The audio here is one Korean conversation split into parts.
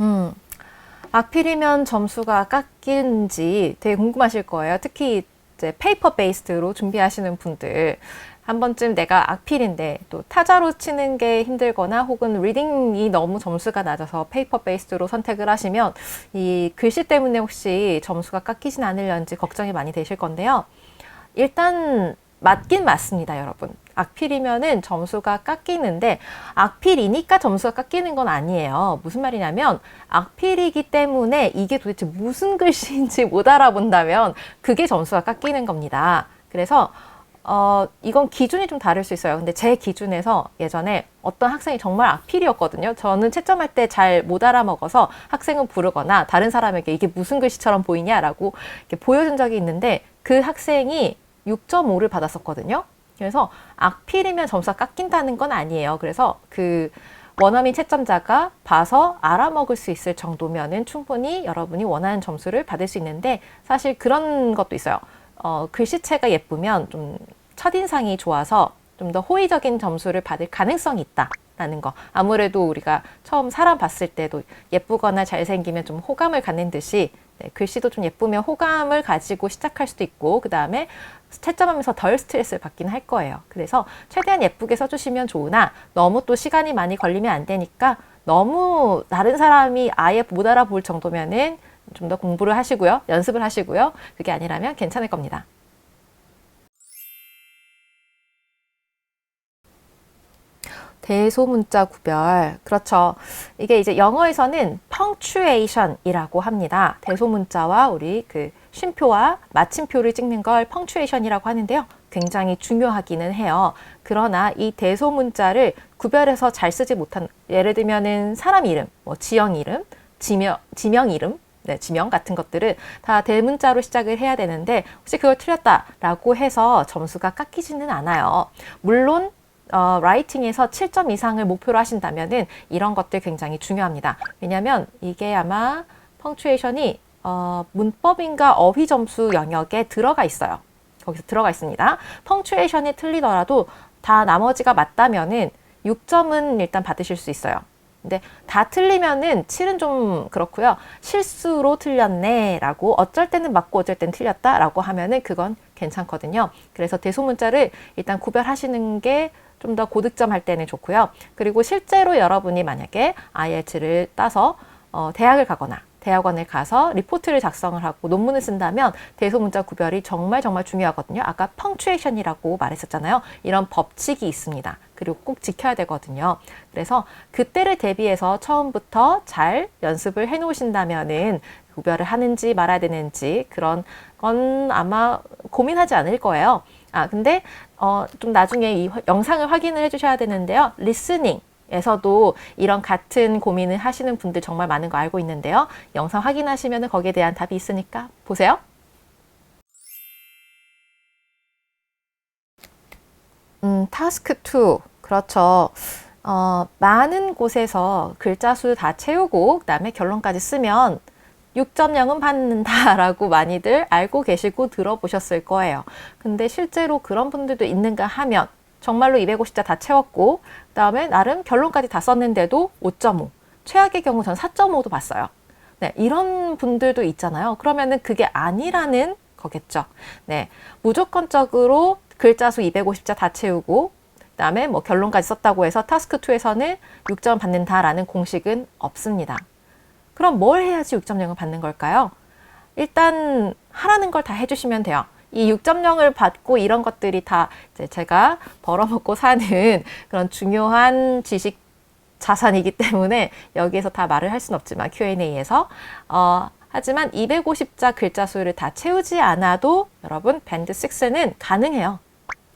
음, 악필이면 점수가 깎이는지 되게 궁금하실 거예요. 특히 이제 페이퍼 베이스드로 준비하시는 분들. 한 번쯤 내가 악필인데 또 타자로 치는 게 힘들거나 혹은 리딩이 너무 점수가 낮아서 페이퍼 베이스드로 선택을 하시면 이 글씨 때문에 혹시 점수가 깎이진 않으려는지 걱정이 많이 되실 건데요. 일단 맞긴 맞습니다, 여러분. 악필이면은 점수가 깎이는데 악필이니까 점수가 깎이는 건 아니에요. 무슨 말이냐면 악필이기 때문에 이게 도대체 무슨 글씨인지 못 알아본다면 그게 점수가 깎이는 겁니다. 그래서 이건 기준이 좀 다를 수 있어요. 근데 제 기준에서 예전에 어떤 학생이 정말 악필이었거든요. 저는 채점할 때 잘 못 알아먹어서 학생은 부르거나 다른 사람에게 이게 무슨 글씨처럼 보이냐라고 이렇게 보여준 적이 있는데 그 학생이 6.5를 받았었거든요. 그래서 악필이면 점수가 깎인다는 건 아니에요. 그래서 그 원어민 채점자가 봐서 알아먹을 수 있을 정도면은 충분히 여러분이 원하는 점수를 받을 수 있는데 사실 그런 것도 있어요. 글씨체가 예쁘면 좀 첫인상이 좋아서 좀 더 호의적인 점수를 받을 가능성이 있다라는 거. 아무래도 우리가 처음 사람 봤을 때도 예쁘거나 잘생기면 좀 호감을 갖는 듯이 글씨도 좀 예쁘면 호감을 가지고 시작할 수도 있고 그 다음에 채점하면서 덜 스트레스를 받긴 할 거예요. 그래서 최대한 예쁘게 써주시면 좋으나 너무 또 시간이 많이 걸리면 안 되니까 너무 다른 사람이 아예 못 알아볼 정도면은 좀 더 공부를 하시고요. 연습을 하시고요. 그게 아니라면 괜찮을 겁니다. 대소문자 구별. 그렇죠. 이게 이제 영어에서는 punctuation이라고 합니다. 대소문자와 우리 그 쉼표와 마침표를 찍는 걸 punctuation이라고 하는데요. 굉장히 중요하기는 해요. 그러나 이 대소문자를 구별해서 잘 쓰지 못한, 예를 들면은 사람 이름, 뭐 지역 이름, 지명 이름, 네, 지명 같은 것들을 다 대문자로 시작을 해야 되는데 혹시 그걸 틀렸다라고 해서 점수가 깎이지는 않아요. 물론 라이팅에서 7점 이상을 목표로 하신다면은 이런 것들 굉장히 중요합니다. 왜냐하면 이게 아마 펑츄에이션이 문법인가 어휘 점수 영역에 들어가 있어요. 거기서 들어가 있습니다. 펑츄에이션이 틀리더라도 다 나머지가 맞다면은 6점은 일단 받으실 수 있어요. 근데 다 틀리면은 7은 좀 그렇고요. 실수로 틀렸네 라고 어쩔 때는 맞고 어쩔 때는 틀렸다 라고 하면은 그건 괜찮거든요. 그래서 대소문자를 일단 구별하시는 게 좀 더 고득점 할 때는 좋고요. 그리고 실제로 여러분이 만약에 IELTS를 따서 대학을 가거나 대학원을 가서 리포트를 작성을 하고 논문을 쓴다면 대소문자 구별이 정말 중요하거든요. 아까 펑츄에이션이라고 말했었잖아요. 이런 법칙이 있습니다. 그리고 꼭 지켜야 되거든요. 그래서 그때를 대비해서 처음부터 잘 연습을 해 놓으신다면은 구별을 하는지 말아야 되는지 그런 건 아마 고민하지 않을 거예요. 근데 좀 나중에 이 영상을 확인을 해주셔야 되는데요. 리스닝에서도 이런 같은 고민을 하시는 분들 정말 많은 거 알고 있는데요. 영상 확인하시면 거기에 대한 답이 있으니까 보세요. 타스크 2. 그렇죠. 많은 곳에서 글자 수 다 채우고 그다음에 결론까지 쓰면 6.0은 받는다라고 많이들 알고 계시고 들어보셨을 거예요. 근데 실제로 그런 분들도 있는가 하면 정말로 250자 다 채웠고 그 다음에 나름 결론까지 다 썼는데도 5.5, 최악의 경우 전 4.5도 봤어요. 네, 이런 분들도 있잖아요. 그러면은 그게 아니라는 거겠죠. 네, 무조건적으로 글자 수 250자 다 채우고 그다음에 뭐 결론까지 썼다고 해서 타스크 2에서는 6점 받는다라는 공식은 없습니다. 그럼 뭘 해야지 6.0을 받는 걸까요? 일단 하라는 걸 다 해주시면 돼요. 이 6.0을 받고 이런 것들이 다 이제 제가 벌어먹고 사는 그런 중요한 지식 자산이기 때문에 여기에서 다 말을 할 수는 없지만 Q&A에서 하지만 250자 글자 수를 다 채우지 않아도 여러분 밴드 6는 가능해요.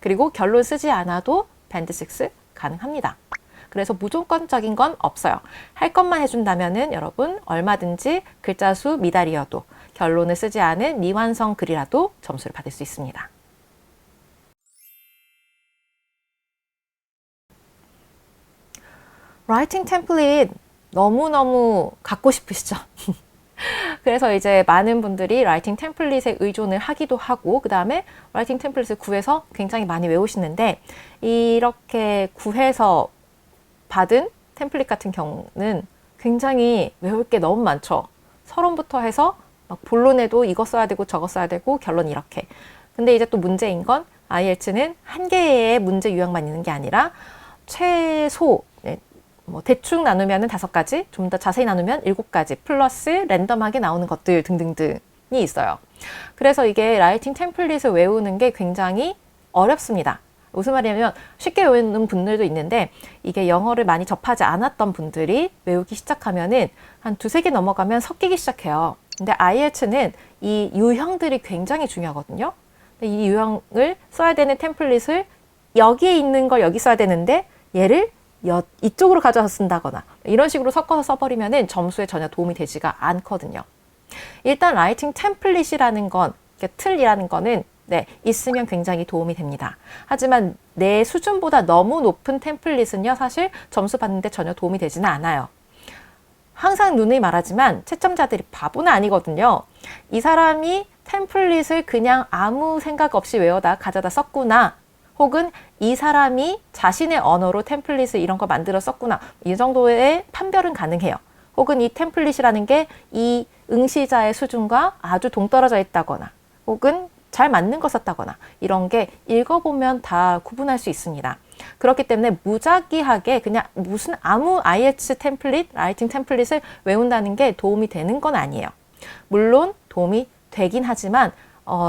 그리고 결론 쓰지 않아도 밴드 6 가능합니다. 그래서 무조건적인 건 없어요. 할 것만 해준다면은 여러분 얼마든지 글자 수 미달이어도 결론을 쓰지 않은 미완성 글이라도 점수를 받을 수 있습니다. 라이팅 템플릿 너무너무 갖고 싶으시죠? 그래서 이제 많은 분들이 라이팅 템플릿에 의존을 하기도 하고 그 다음에 라이팅 템플릿을 구해서 굉장히 많이 외우시는데 이렇게 구해서 받은 템플릿 같은 경우는 굉장히 외울 게 너무 많죠. 서론부터 해서 막 본론에도 이거 써야 되고 저거 써야 되고 결론 이렇게. 근데 이제 또 문제인 건 IELTS는 한 개의 문제 유형만 있는 게 아니라 최소 뭐 대충 나누면은 5가지, 좀 더 자세히 나누면 7가지, 플러스 랜덤하게 나오는 것들 등등등이 있어요. 그래서 이게 라이팅 템플릿을 외우는 게 굉장히 어렵습니다. 무슨 말이냐면 쉽게 외우는 분들도 있는데 이게 영어를 많이 접하지 않았던 분들이 외우기 시작하면은 한 2-3개 넘어가면 섞이기 시작해요. 근데 IELTS는 이 유형들이 굉장히 중요하거든요. 이 유형을 써야 되는 템플릿을 여기에 있는 걸 여기 써야 되는데 얘를 이쪽으로 가져와서 쓴다거나 이런 식으로 섞어서 써버리면은 점수에 전혀 도움이 되지가 않거든요. 일단 라이팅 템플릿이라는 건, 틀이라는 거는 있으면 굉장히 도움이 됩니다. 하지만 내 수준보다 너무 높은 템플릿은요, 사실 점수 받는데 전혀 도움이 되지는 않아요. 항상 누누이 말하지만 채점자들이 바보는 아니거든요. 이 사람이 템플릿을 그냥 아무 생각 없이 외워다 가져다 썼구나. 혹은 이 사람이 자신의 언어로 템플릿을 이런 거 만들어 썼구나. 이 정도의 판별은 가능해요. 혹은 이 템플릿이라는 게 이 응시자의 수준과 아주 동떨어져 있다거나 혹은 잘 맞는 거 썼다거나 이런 게 읽어보면 다 구분할 수 있습니다. 그렇기 때문에 무작위하게 그냥 무슨 아무 IELTS 템플릿, 라이팅 템플릿을 외운다는 게 도움이 되는 건 아니에요. 물론 도움이 되긴 하지만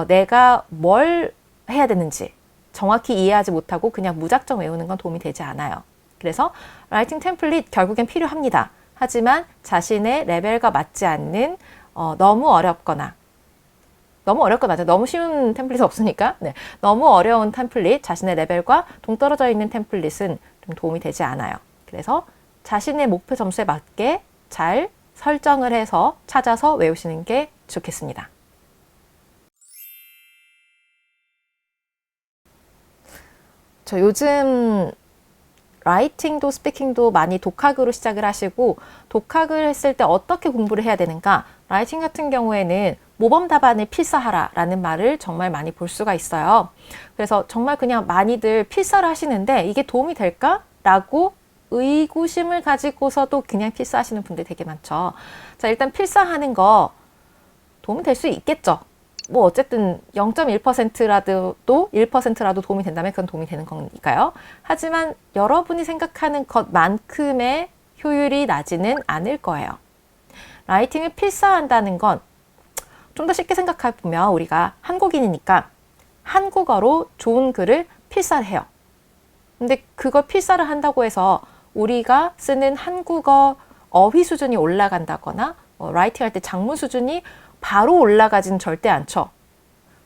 내가 뭘 해야 되는지 정확히 이해하지 못하고 그냥 무작정 외우는 건 도움이 되지 않아요. 그래서 라이팅 템플릿 결국엔 필요합니다. 하지만 자신의 레벨과 맞지 않는 너무 어렵거나 너무 쉬운 템플릿은 없으니까 너무 어려운 템플릿, 자신의 레벨과 동떨어져 있는 템플릿은 좀 도움이 되지 않아요. 그래서 자신의 목표 점수에 맞게 잘 설정을 해서 찾아서 외우시는 게 좋겠습니다. 저 요즘 라이팅도 스피킹도 많이 독학으로 시작을 하시고 독학을 했을 때 어떻게 공부를 해야 되는가? 라이팅 같은 경우에는 모범 답안을 필사하라라는 말을 정말 많이 볼 수가 있어요. 그래서 정말 그냥 많이들 필사를 하시는데 이게 도움이 될까? 라고 의구심을 가지고서도 그냥 필사하시는 분들 되게 많죠. 자, 일단 필사하는 거 도움이 될 수 있겠죠. 뭐 어쨌든 0.1%라도 1%라도 도움이 된다면 그건 도움이 되는 거니까요. 하지만 여러분이 생각하는 것만큼의 효율이 나지는 않을 거예요. 라이팅을 필사한다는 건 좀 더 쉽게 생각해 보면 우리가 한국인이니까 한국어로 좋은 글을 필사를 해요. 근데 그걸 필사를 한다고 해서 우리가 쓰는 한국어 어휘 수준이 올라간다거나 라이팅 할 때 작문 수준이 바로 올라가지는 절대 않죠.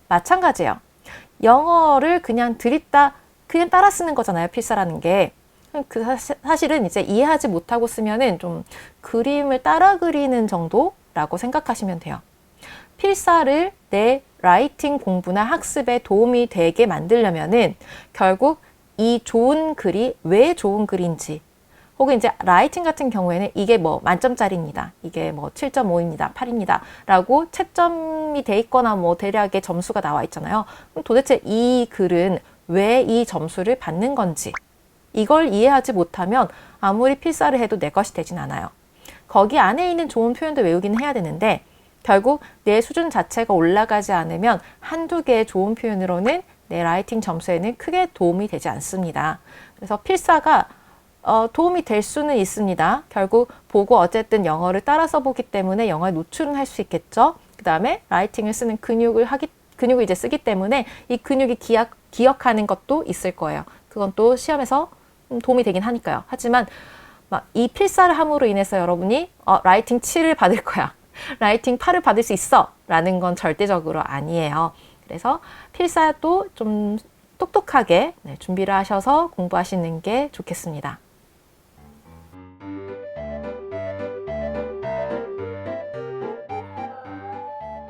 마찬가지예요. 영어를 그냥 들이다 그냥 따라 쓰는 거잖아요. 필사라는 게. 사실은 이제 이해하지 못하고 쓰면은 좀 그림을 따라 그리는 정도라고 생각하시면 돼요. 필사를 내 라이팅 공부나 학습에 도움이 되게 만들려면은 결국 이 좋은 글이 왜 좋은 글인지 혹은 이제 라이팅 같은 경우에는 이게 뭐 만점짜리입니다. 이게 뭐 7.5입니다. 8입니다. 라고 채점이 돼 있거나 뭐 대략의 점수가 나와 있잖아요. 그럼 도대체 이 글은 왜 이 점수를 받는 건지 이걸 이해하지 못하면 아무리 필사를 해도 내 것이 되진 않아요. 거기 안에 있는 좋은 표현도 외우기는 해야 되는데 결국 내 수준 자체가 올라가지 않으면 한두 개의 좋은 표현으로는 내 라이팅 점수에는 크게 도움이 되지 않습니다. 그래서 필사가 도움이 될 수는 있습니다. 결국 보고 어쨌든 영어를 따라 써보기 때문에 영어에 노출은 할 수 있겠죠. 그 다음에 라이팅을 쓰는 근육을 이제 쓰기 때문에 이 근육이 기억하는 것도 있을 거예요. 그건 또 시험에서 도움이 되긴 하니까요. 하지만 이 필사를 함으로 인해서 여러분이 라이팅 7을 받을 거야. 라이팅 8을 받을 수 있어. 라는 건 절대적으로 아니에요. 그래서 필사도 좀 똑똑하게 준비를 하셔서 공부하시는 게 좋겠습니다.